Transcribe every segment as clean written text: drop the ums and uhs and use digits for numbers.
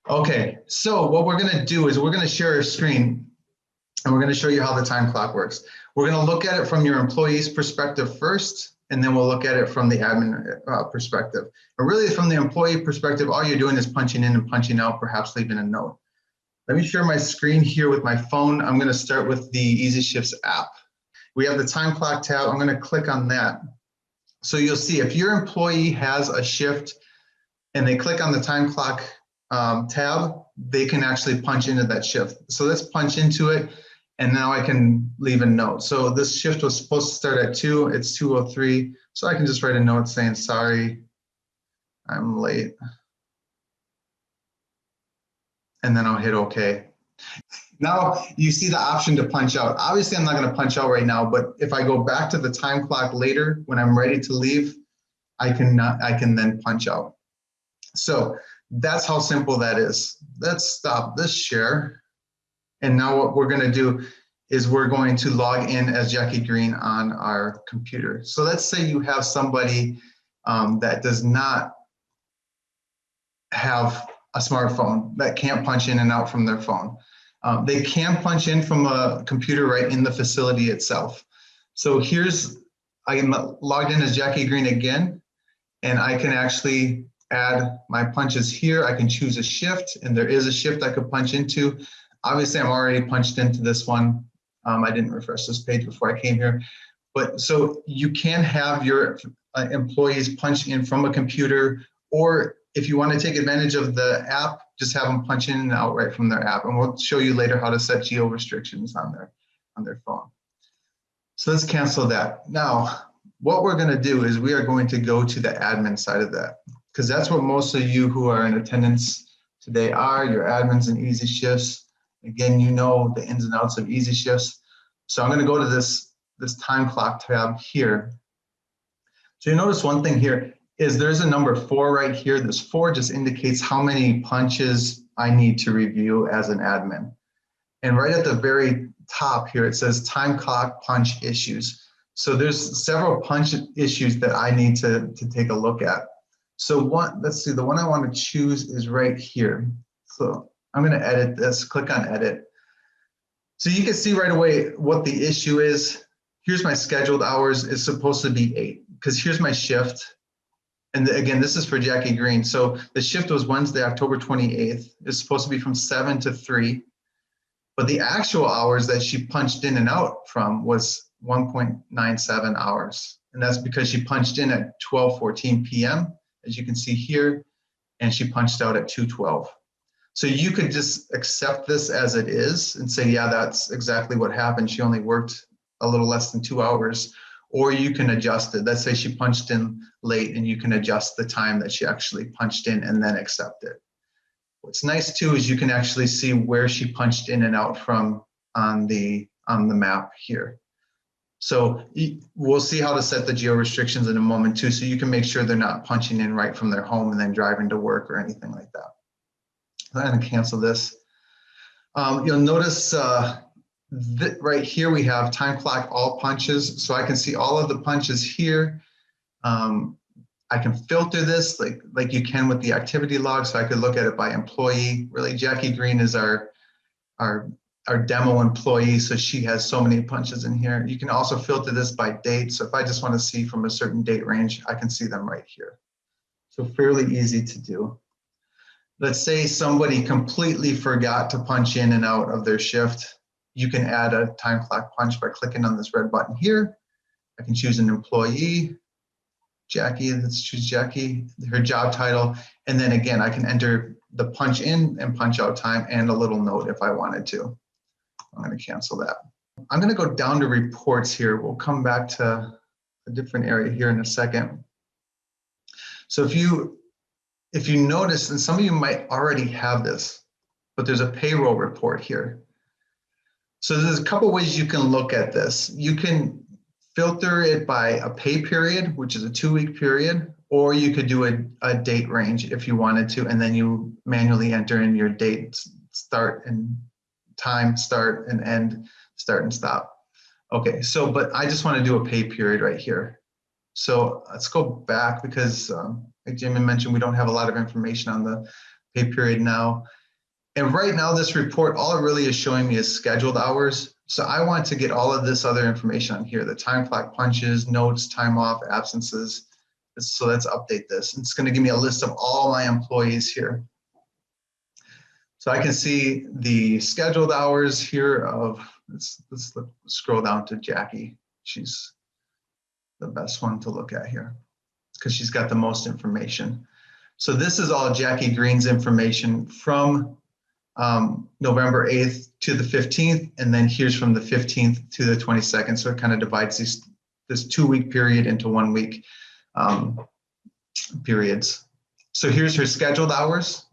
Okay, so what we're going to do is we're going to share a screen and we're going to show you how the time clock works. We're going to look at it from your employee's perspective first, and then we'll look at it from the admin perspective. And really from the employee perspective, all you're doing is punching in and punching out, perhaps leaving a note. Let me share my screen here with my phone. I'm going to start with the EasyShifts app. We have the time clock tab. I'm going to click on that. So you'll see if your employee has a shift and they click on the time clock tab, they can actually punch into that shift. So let's punch into it, and now I can leave a note. So this shift was supposed to start at 2, it's 2:03. So I can just write a note saying, sorry, I'm late. And then I'll hit OK. Now you see the option to punch out. Obviously, I'm not going to punch out right now, but if I go back to the time clock later when I'm ready to leave, I can then punch out. So that's how simple that is. Let's stop this share. And now what we're going to do is we're going to log in as Jackie Green on our computer. So let's say you have somebody that does not have a smartphone, that can't punch in and out from their phone. They can punch in from a computer right in the facility itself. So I am logged in as Jackie Green again, and I can actually add my punches here. I can choose a shift, and there is a shift I could punch into. Obviously, I'm already punched into this one. I didn't refresh this page before I came here. But so you can have your employees punch in from a computer, or if you want to take advantage of the app, just have them punch in and out right from their app. And we'll show you later how to set Geo Restrictions on their phone. So let's cancel that. Now, what we're going to do is we are going to go to the admin side of that, because that's what most of you who are in attendance today are, your admins in EasyShifts. Again, you know the ins and outs of EasyShifts. So I'm going to go to this time clock tab here. So you notice one thing here is there's a number 4 right here. This 4 just indicates how many punches I need to review as an admin. And right at the very top here, it says time clock punch issues. So there's several punch issues that I need to take a look at. So let's see, the one I want to choose is right here. So I'm going to edit this, click on edit. So you can see right away what the issue is. Here's my scheduled hours. It's supposed to be 8, because here's my shift. And again, this is for Jackie Green. So the shift was Wednesday, October 28th. It's supposed to be from 7 to 3. But the actual hours that she punched in and out from was 1.97 hours. And that's because she punched in at 12:14 p.m., as you can see here, and she punched out at 2:12. So you could just accept this as it is and say, yeah, that's exactly what happened. She only worked a little less than 2 hours. Or you can adjust it. Let's say she punched in late, and you can adjust the time that she actually punched in and then accept it. What's nice too is you can actually see where she punched in and out from on the map here. So we'll see how to set the geo restrictions in a moment too, so you can make sure they're not punching in right from their home and then driving to work or anything like that. I'm going to cancel this. You'll notice right here we have time clock all punches, so I can see all of the punches here. I can filter this like you can with the activity log, so I could look at it by employee. Really, Jackie Green is our demo employee, so she has so many punches in here. You can also filter this by date, so if I just want to see from a certain date range, I can see them right here. So fairly easy to do. Let's say somebody completely forgot to punch in and out of their shift. You can add a time clock punch by clicking on this red button here. I can choose an employee, Jackie, let's choose Jackie, her job title, and then again, I can enter the punch in and punch out time and a little note if I wanted to. I'm going to cancel that. I'm going to go down to reports here. We'll come back to a different area here in a second. So if you notice, and some of you might already have this, but there's a payroll report here. So there's a couple ways you can look at this. You can filter it by a pay period, which is a 2-week period, or you could do a date range if you wanted to, and then you manually enter in your date, start and time, start and end, start and stop. Okay, so but I just want to do a pay period right here. So let's go back because like Jimmy mentioned, we don't have a lot of information on pay period now. And right now, this report, all it really is showing me is scheduled hours. So I want to get all of this other information on here, the time clock punches, notes, time off, absences. So let's update this. It's going to give me a list of all my employees here. So I can see the scheduled hours here of, let's scroll down to Jackie. She's the best one to look at here because she's got the most information. So this is all Jackie Green's information from November 8th to the 15th, and then here's from the 15th to the 22nd. So it kind of divides this 2-week period into 1 week periods. So here's her scheduled hours.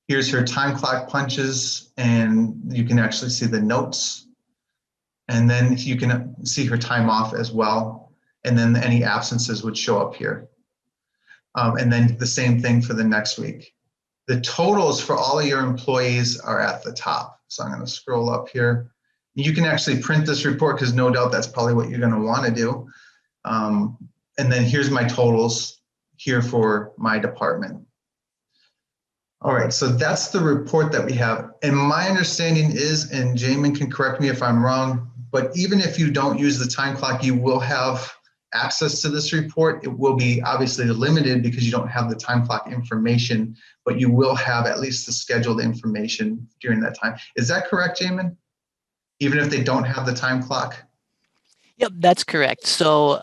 Here's her time clock punches, and you can actually see the notes. And then you can see her time off as well. And then any absences would show up here. And then the same thing for the next week. The totals for all of your employees are at the top. So I'm going to scroll up here. You can actually print this report because no doubt that's probably what you're going to want to do. And then here's my totals here for my department. All right, so that's the report that we have. And my understanding is, and Jamin can correct me if I'm wrong, but even if you don't use the time clock, you will have access to this report. It will be obviously limited because you don't have the time clock information, but you will have at least the scheduled information during that time. Is that correct, Jamin? Even if they don't have the time clock? Yep, that's correct. So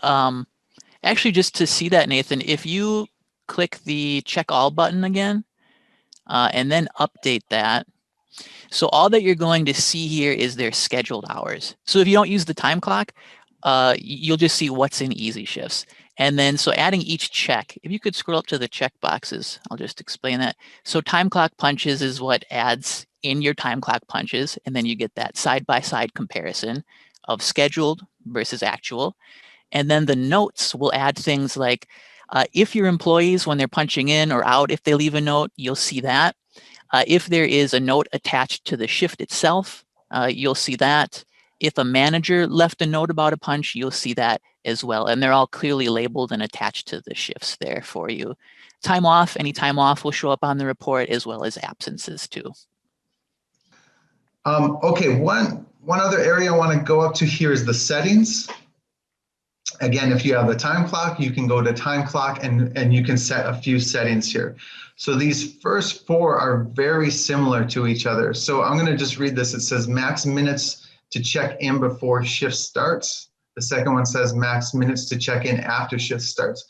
actually, just to see that, Nathan, if you click the check all button again, and then update that. So all that you're going to see here is their scheduled hours. So if you don't use the time clock, you'll just see what's in EasyShifts. And then, so adding each check, if you could scroll up to the check boxes, I'll just explain that. So time clock punches is what adds in your time clock punches, and then you get that side-by-side comparison of scheduled versus actual. And then the notes will add things like, if your employees, when they're punching in or out, if they leave a note, you'll see that. If there is a note attached to the shift itself, you'll see that. If a manager left a note about a punch, you'll see that as well. And they're all clearly labeled and attached to the shifts there for you. Time off, any time off will show up on the report, as well as absences too. Okay, one other area I want to go up to here is the settings. Again, if you have the time clock, you can go to time clock and you can set a few settings here. So these first 4 are very similar to each other. So I'm going to just read this. It says max minutes to check in before shift starts. The second one says max minutes to check in after shift starts.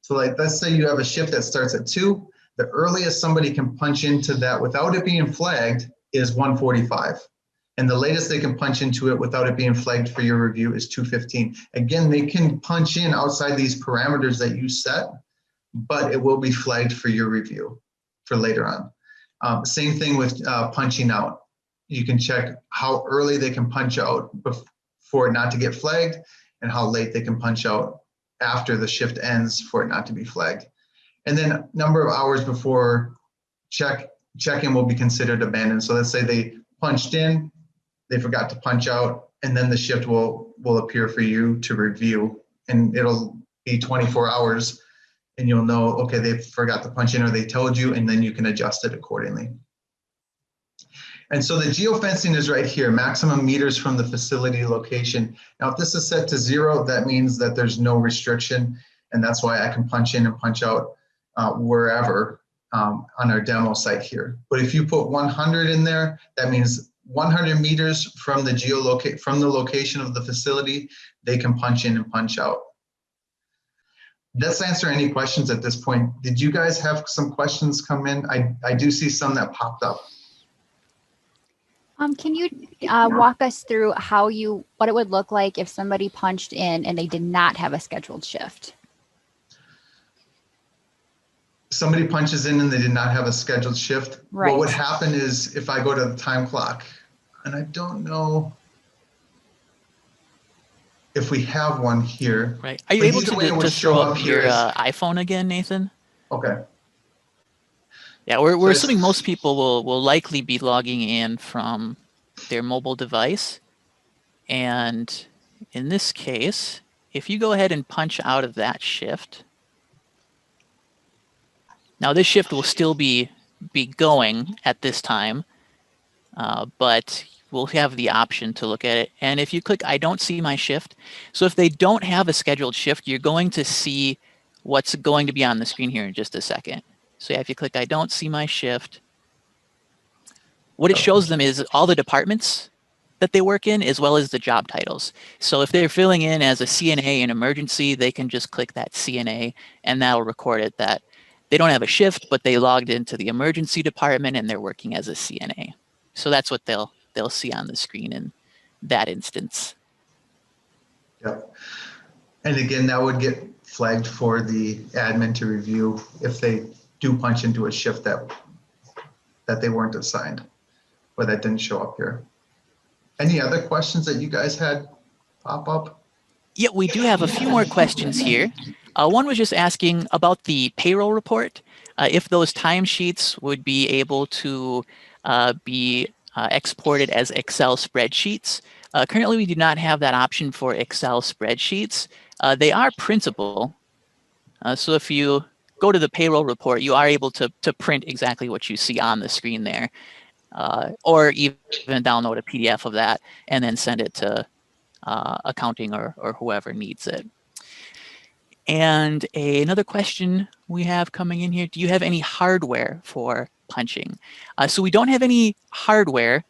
So like, let's say you have a shift that starts at 2. The earliest somebody can punch into that without it being flagged is 1:45. And the latest they can punch into it without it being flagged for your review is 2:15. Again, they can punch in outside these parameters that you set, but it will be flagged for your review for later on. Same thing with punching out. You can check how early they can punch out for it not to get flagged, and how late they can punch out after the shift ends for it not to be flagged. And then number of hours before check-in will be considered abandoned. So let's say they punched in, they forgot to punch out, and then the shift will appear for you to review, and it'll be 24 hours, and you'll know, okay, they forgot to punch in or they told you, and then you can adjust it accordingly. And so the geofencing is right here, maximum meters from the facility location. Now, if this is set to 0, that means that there's no restriction, and that's why I can punch in and punch out wherever on our demo site here. But if you put 100 in there, that means 100 meters from the location of the facility, they can punch in and punch out. Let's answer any questions at this point. Did you guys have some questions come in? I do see some that popped up. Can you walk us through what it would look like if somebody punched in and they did not have a scheduled shift? Somebody punches in and they did not have a scheduled shift. Right. What would happen is if I go to the time clock, and I don't know if we have one here. Right. Are you able to throw up your iPhone again, Nathan? Okay. Yeah, we're assuming most people will likely be logging in from their mobile device. And in this case, if you go ahead and punch out of that shift, now this shift will still be be going at this time, but we'll have the option to look at it. And if you click, I don't see my shift. So if they don't have a scheduled shift, you're going to see what's going to be on the screen here in just a second. So yeah, if you click, I don't see my shift, what it shows them is all the departments that they work in, as well as the job titles. So if they're filling in as a CNA in emergency, they can just click that CNA and that'll record it that they don't have a shift, but they logged into the emergency department and they're working as a CNA. So that's what they'll see on the screen in that instance. Yep. And again, that would get flagged for the admin to review if they do punch into a shift that they weren't assigned, or that didn't show up here. Any other questions that you guys had pop up? Yeah, we do have a few more questions here. One was just asking about the payroll report, if those timesheets would be able to be exported as Excel spreadsheets. Currently, we do not have that option for Excel spreadsheets. They are printable. So if you go to the payroll report, you are able to print exactly what you see on the screen there, or even download a PDF of that and then send it to accounting or whoever needs it. And another question we have coming in here, do you have any hardware for punching? So we don't have any hardware.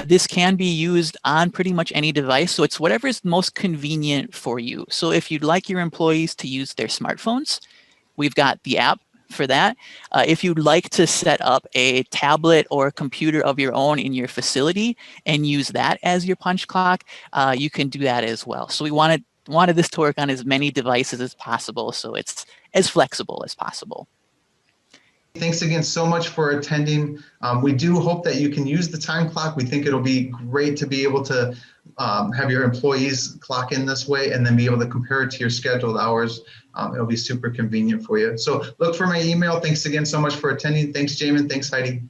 This can be used on pretty much any device, so it's whatever is most convenient for you. So if you'd like your employees to use their smartphones, we've got the app for that. If you'd like to set up a tablet or a computer of your own in your facility and use that as your punch clock, you can do that as well. So we wanted this to work on as many devices as possible, so it's as flexible as possible. Thanks again so much for attending. We do hope that you can use the time clock. We think it'll be great to be able to have your employees clock in this way and then be able to compare it to your scheduled hours. It'll be super convenient for you. So look for my email. Thanks again so much for attending. Thanks, Jamin. Thanks, Heidi.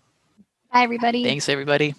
Bye, everybody. Thanks, everybody.